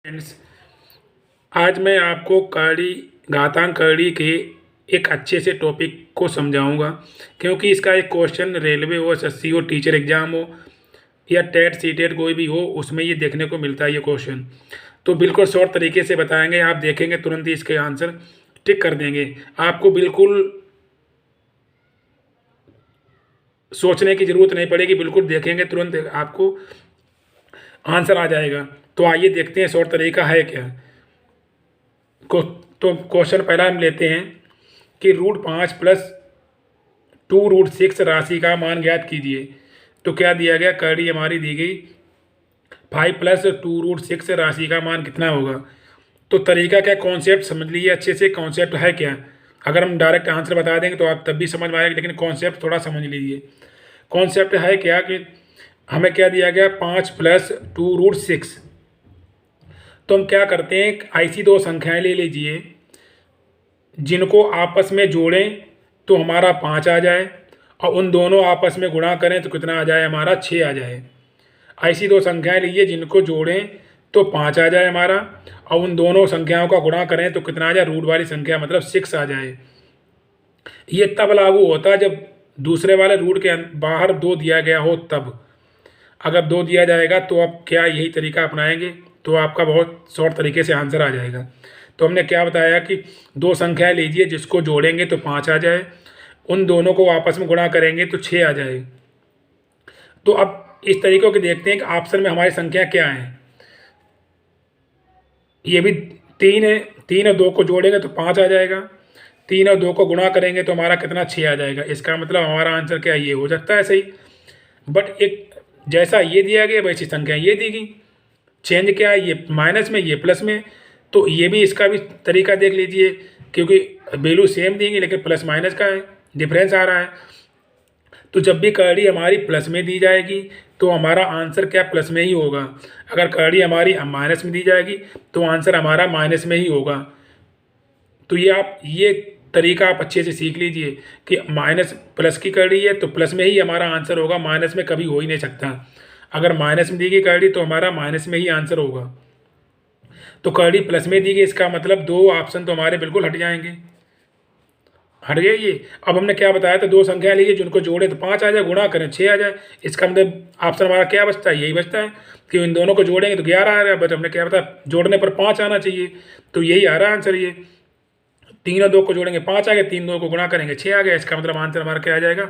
Friends, आज मैं आपको कड़ी घातांक कड़ी के एक अच्छे से टॉपिक को समझाऊंगा, क्योंकि इसका एक क्वेश्चन रेलवे हो, एसएससी हो, टीचर एग्जाम हो या टेट सीटेट कोई भी हो, उसमें ये देखने को मिलता है ये क्वेश्चन। तो बिल्कुल शॉर्ट तरीके से बताएंगे, आप देखेंगे तुरंत ही इसके आंसर टिक कर देंगे। आपको बिल्कुल सोचने की ज़रूरत नहीं पड़ेगी, बिल्कुल देखेंगे तुरंत आपको आंसर आ जाएगा। तो आइए देखते हैं शॉर्ट तरीका है क्या। को तो क्वेश्चन पहला हम लेते हैं कि √5 प्लस 2√6 राशि का मान ज्ञात कीजिए। तो क्या दिया गया, कड़ी हमारी दी गई 5 प्लस 2√6 राशि का मान कितना होगा। तो तरीका क्या, कॉन्सेप्ट समझ लीजिए अच्छे से, कॉन्सेप्ट है क्या। अगर हम डायरेक्ट आंसर बता देंगे तो आप तब भी समझ में आएगा, लेकिन कॉन्सेप्ट थोड़ा समझ लीजिए। कॉन्सेप्ट है क्या कि हमें क्या दिया गया, 5 प्लस 2√6। तो हम क्या करते हैं, ऐसी दो संख्याएं ले लीजिए जिनको आपस में जोड़ें तो हमारा 5 आ जाए, और उन दोनों आपस में गुणा करें तो कितना आ जाए, हमारा 6 आ जाए। ऐसी दो संख्याएं लीजिए जिनको जोड़ें तो 5 आ जाए हमारा, और उन दोनों संख्याओं का गुणा करें तो कितना आ जाए, रूट वाली संख्या मतलब 6 आ जाए। ये तब लागू होता है जब दूसरे वाले रूट के बाहर 2 दिया गया हो तब। अगर 2 दिया जाएगा तो आप क्या यही तरीका अपनाएंगे तो आपका बहुत शॉर्ट तरीके से आंसर आ जाएगा। तो हमने क्या बताया कि दो संख्याएं लीजिए जिसको जोड़ेंगे तो 5 आ जाए, उन दोनों को आपस में गुणा करेंगे तो 6 आ जाए। तो अब इस तरीकों के देखते हैं कि ऑप्शन में हमारी संख्या क्या है। ये भी 3 है, 3 और 2 को जोड़ेंगे तो 5 आ जाएगा, 3 और 2 को गुणा करेंगे तो हमारा कितना, 6 आ जाएगा। इसका मतलब हमारा आंसर क्या, ये हो सकता है सही। बट एक जैसा ये दिया गया वैसी संख्या ये दी गई, चेंज क्या है, ये माइनस में ये प्लस में। तो ये भी इसका भी तरीका देख लीजिए, क्योंकि वैल्यू सेम देंगे लेकिन प्लस माइनस का है, डिफरेंस आ रहा है। तो जब भी कड़ी हमारी प्लस में दी जाएगी तो हमारा आंसर क्या, प्लस में ही होगा। अगर कड़ी हमारी माइनस में दी जाएगी तो आंसर हमारा माइनस में ही होगा। तो ये तरीका आप अच्छे से सीख लीजिए कि माइनस प्लस की कड़ी है तो प्लस में ही हमारा आंसर होगा, माइनस में कभी हो ही नहीं सकता। अगर माइनस में दी गई कड़ी तो हमारा माइनस में ही आंसर होगा। तो कड़ी प्लस में दी गई, इसका मतलब दो ऑप्शन तो हमारे बिल्कुल हट जाएंगे, हट गए ये। अब हमने क्या बताया था, दो संख्या लीजिए जिनको जोड़े तो 5 आ जाए, गुणा करें 6 आ जाए। इसका मतलब ऑप्शन हमारा क्या बचता है, यही बचता है कि इन दोनों को जोड़ेंगे तो 11 आ रहा है। बट हमने क्या बताया, जोड़ने पर 5 आना चाहिए, तो यही आ रहा है आंसर। ये 3 और 2 को जोड़ेंगे 5 आ गया, 3 2 को गुणा करेंगे 6 आ गया। इसका मतलब आंसर हमारा क्या आ जाएगा,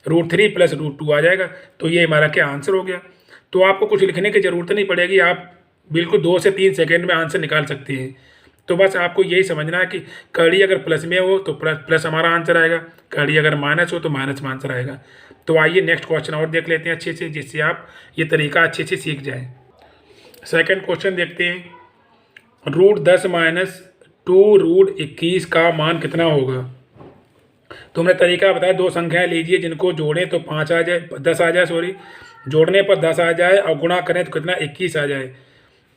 √3 प्लस √2 आ जाएगा। तो ये हमारा क्या आंसर हो गया। तो आपको कुछ लिखने की ज़रूरत नहीं पड़ेगी, आप बिल्कुल 2 से 3 सेकेंड में आंसर निकाल सकते हैं। तो बस आपको यही समझना है कि कड़ी अगर प्लस में हो तो प्लस हमारा आंसर आएगा, कड़ी अगर माइनस हो तो माइनस में आंसर आएगा। तो आइए नेक्स्ट क्वेश्चन और देख लेते हैं अच्छे से, जिससे आप ये तरीका अच्छे से सीख जाएं। सेकंड क्वेश्चन देखते हैं, √10 माइनस 2√21 का मान कितना होगा। तो हमने तरीका बताया, दो संख्याएं लीजिए जिनको जोड़ें तो 5 आ जाए, 10 आ जाए, सॉरी, जोड़ने पर 10 आ जाए और गुणा करें तो कितना, 21 आ जाए।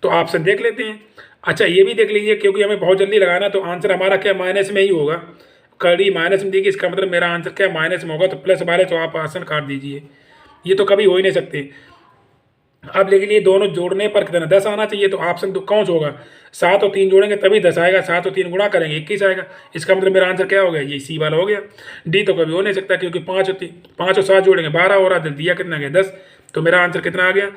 तो ऑप्शन देख लेते हैं। अच्छा ये भी देख लीजिए, क्योंकि हमें बहुत जल्दी लगाना, तो आंसर हमारा क्या, माइनस में ही होगा। कड़ी माइनस में देगी, इसका मतलब मेरा आंसर क्या, माइनस में होगा। तो प्लस वाले तो आप ऑप्शन काट दीजिए, ये तो कभी हो ही नहीं सकते। अब लेकिन ये दोनों जोड़ने पर कितना, 10 आना चाहिए। तो ऑप्शन तो कौन सा होगा, 7 और 3 जोड़ेंगे तभी 10 आएगा, 7 और 3 गुणा करेंगे 21 आएगा। इसका मतलब मेरा आंसर क्या हो गया, ये सी वाला हो गया। डी तो कभी हो नहीं सकता, क्योंकि 5 और 7 जोड़ेंगे 12 हो रहा, दिया कितना गया, 10। तो मेरा आंसर कितना आ गया,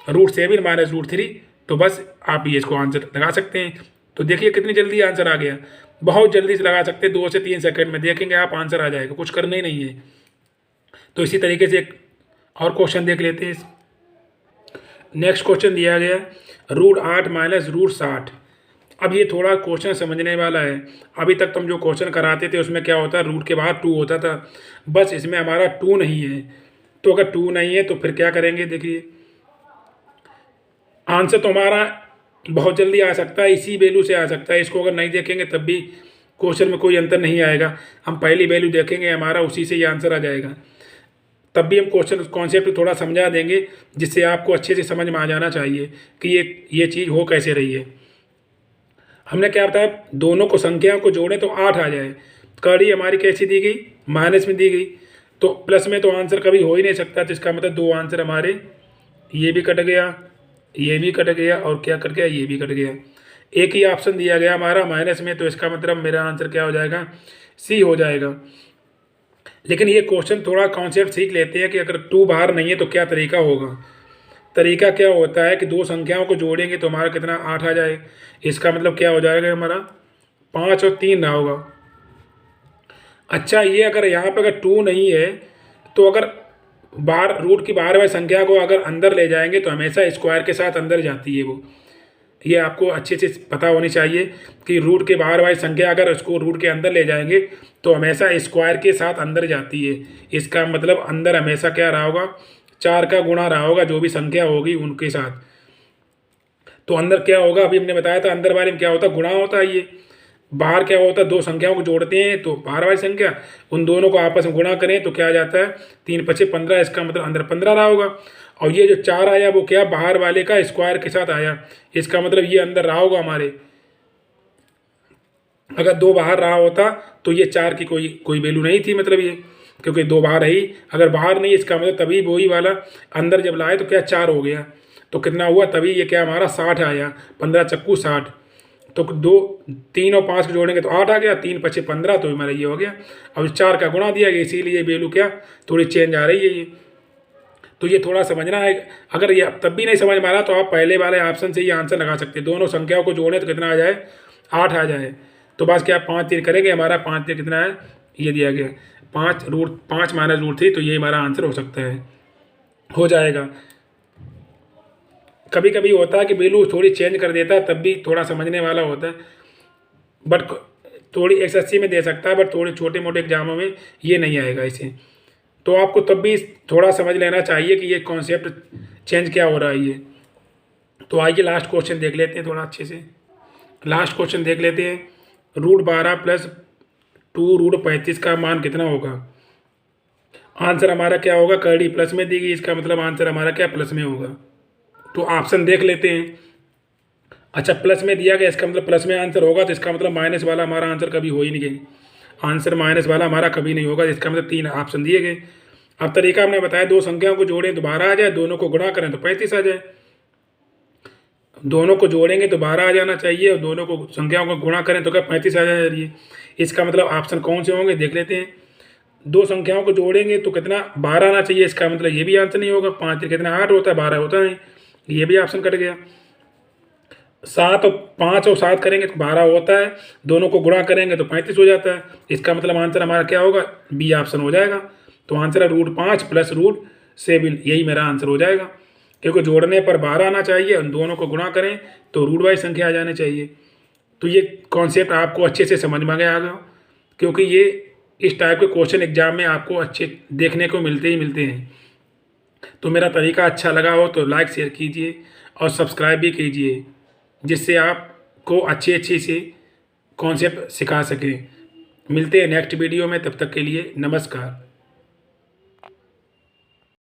√7 माइनस √3। तो बस आप ये इसको आंसर लगा सकते हैं। तो देखिए कितनी जल्दी आंसर आ गया, बहुत जल्दी से लगा सकते हैं, 2 से 3 सेकंड में देखेंगे आप आंसर आ जाएगा, कुछ करना ही नहीं है। तो इसी तरीके से एक और क्वेश्चन देख लेते हैं। नेक्स्ट क्वेश्चन दिया गया, √8 माइनस √60। अब ये थोड़ा क्वेश्चन समझने वाला है। अभी तक तुम जो क्वेश्चन कराते थे उसमें क्या होता है, रूट के बाहर 2 होता था, बस इसमें हमारा 2 नहीं है। तो अगर 2 नहीं है तो फिर क्या करेंगे, देखिए आंसर तो हमारा बहुत जल्दी आ सकता है, इसी वैल्यू से आ सकता है। इसको अगर नहीं देखेंगे तब भी क्वेश्चन में कोई अंतर नहीं आएगा। हम पहली वैल्यू देखेंगे हमारा, उसी से ये आंसर आ जाएगा। तब भी हम क्वेश्चन कॉन्सेप्ट थोड़ा समझा देंगे, जिससे आपको अच्छे से समझ में आ जाना चाहिए कि ये चीज़ हो कैसे रही है। हमने क्या बताया, दोनों को संख्याओं को जोड़ें तो 8 आ जाए। कड़ी हमारी कैसी दी गई, माइनस में दी गई, तो प्लस में तो आंसर कभी हो ही नहीं सकता। तो इसका मतलब 2 आंसर हमारे, ये भी कट गया, ये भी कट गया और क्या कट गया, ये भी कट गया। एक ही ऑप्शन दिया गया हमारा माइनस में, तो इसका मतलब मेरा आंसर क्या हो जाएगा, सी हो जाएगा। लेकिन ये क्वेश्चन थोड़ा कॉन्सेप्ट सीख लेते हैं कि अगर 2 बाहर नहीं है तो क्या तरीका होगा। तरीका क्या होता है कि दो संख्याओं को जोड़ेंगे तो हमारा कितना 8 आ जाए। इसका मतलब क्या हो जाएगा हमारा 5 और 3 ना होगा। अच्छा ये अगर यहाँ पे अगर 2 नहीं है तो अगर बाहर रूट की बाहर वाली संख्या को अगर अंदर ले जाएंगे तो हमेशा स्क्वायर के साथ अंदर जाती है वो। ये आपको अच्छे से पता होनी चाहिए कि रूट के बाहर वाली संख्या अगर उसको रूट के अंदर ले जाएंगे तो हमेशा स्क्वायर के साथ अंदर जाती है। इसका मतलब अंदर हमेशा क्या रहा होगा, 4 का गुणा रहा होगा जो भी संख्या होगी उनके साथ। तो अंदर क्या होगा, अभी हमने बताया था अंदर वाले में क्या होता है, गुणा होता है। ये बाहर क्या होता है, दो संख्याओं को जोड़ते हैं तो बाहर वाली संख्या उन दोनों को आपस में गुणा करें तो क्या आ जाता है 3 × 5 = 15। इसका मतलब अंदर 15 रहा होगा। और ये जो 4 आया वो क्या बाहर वाले का स्क्वायर के साथ आया। इसका मतलब ये अंदर रहा होगा हमारे। अगर 2 बाहर रहा होता तो ये 4 की कोई वैल्यू नहीं थी, मतलब ये क्योंकि 2 बाहर है ही। अगर बाहर नहीं इसका मतलब तभी वही वाला अंदर जब लाए तो क्या 4 हो गया। तो कितना हुआ, तभी ये क्या हमारा 60 आया। 15 चक्कू 60। तो 2 3 और 5 को जोड़ेंगे तो 8 आ गया। 3 × 5 = 15 तो हमारा ये हो गया। अब 4 का गुणा दिया गया इसीलिए वैल्यू क्या थोड़ी चेंज आ रही है ये। तो ये थोड़ा समझना है। अगर ये तब भी नहीं समझ में आ रहा तो आप पहले वाले ऑप्शन से ये आंसर लगा सकते हैं। दोनों संख्याओं को जोड़ें तो कितना आ जाए 8 आ जाए। तो बस क्या 5 3 करेंगे, हमारा 5 3 कितना है ये दिया गया 5 -√3। तो ये हमारा आंसर हो सकता है, हो जाएगा। कभी कभी होता है कि वैल्यू थोड़ी चेंज कर देता है तब भी थोड़ा समझने वाला होता है। बट थोड़ी 180 में दे सकता है, बट थोड़े छोटे मोटे एग्जामों में ये नहीं आएगा इसे। तो आपको तब भी थोड़ा समझ लेना चाहिए कि ये कॉन्सेप्ट चेंज क्या हो रहा है ये। तो आइए लास्ट क्वेश्चन देख लेते हैं थोड़ा अच्छे से। लास्ट क्वेश्चन देख लेते हैं। √12 + 2√35 का मान कितना होगा। आंसर हमारा क्या होगा, करड़ी प्लस में दी गई, इसका मतलब आंसर हमारा क्या प्लस में होगा। तो ऑप्शन देख लेते हैं। अच्छा प्लस में दिया गया, इसका मतलब प्लस में आंसर होगा, तो इसका मतलब माइनस वाला हमारा आंसर कभी हो ही नहीं गई। आंसर माइनस वाला हमारा कभी नहीं होगा। इसका मतलब 3 ऑप्शन दिए गए। अब तरीका हमने बताया, दो संख्याओं को जोड़ें तो 12 आ जाए, दोनों को गुणा करें तो 35 आ जाए। दोनों को जोड़ेंगे तो 12 आ जाना चाहिए और दोनों को संख्याओं को गुणा करें तो क्या 35 आ जाए। इसका मतलब ऑप्शन कौन से होंगे देख लेते हैं। दो संख्याओं को जोड़ेंगे तो कितना 12 आना चाहिए, इसका मतलब ये भी आंसर नहीं होगा। 5 कितना 8 होता है, 12 होता नहीं, ये भी ऑप्शन कट गया। 5 और 7 करेंगे तो 12 होता है, दोनों को गुणा करेंगे तो 35 हो जाता है। इसका मतलब आंसर हमारा क्या होगा, बी ऑप्शन हो जाएगा। तो आंसर है √5 + √7, यही मेरा आंसर हो जाएगा। क्योंकि जोड़ने पर 12 आना चाहिए और दोनों को गुणा करें तो रूट वाइज संख्या आ जानी चाहिए। तो ये कॉन्सेप्ट आपको अच्छे से समझ में आ गया, क्योंकि ये इस टाइप के क्वेश्चन एग्जाम में आपको अच्छे देखने को मिलते हैं। तो मेरा तरीका अच्छा लगा हो तो लाइक शेयर कीजिए और सब्सक्राइब भी कीजिए, जिससे आपको अच्छे से कॉन्सेप्ट सिखा सकें। मिलते हैं नेक्स्ट वीडियो में, तब तक के लिए नमस्कार।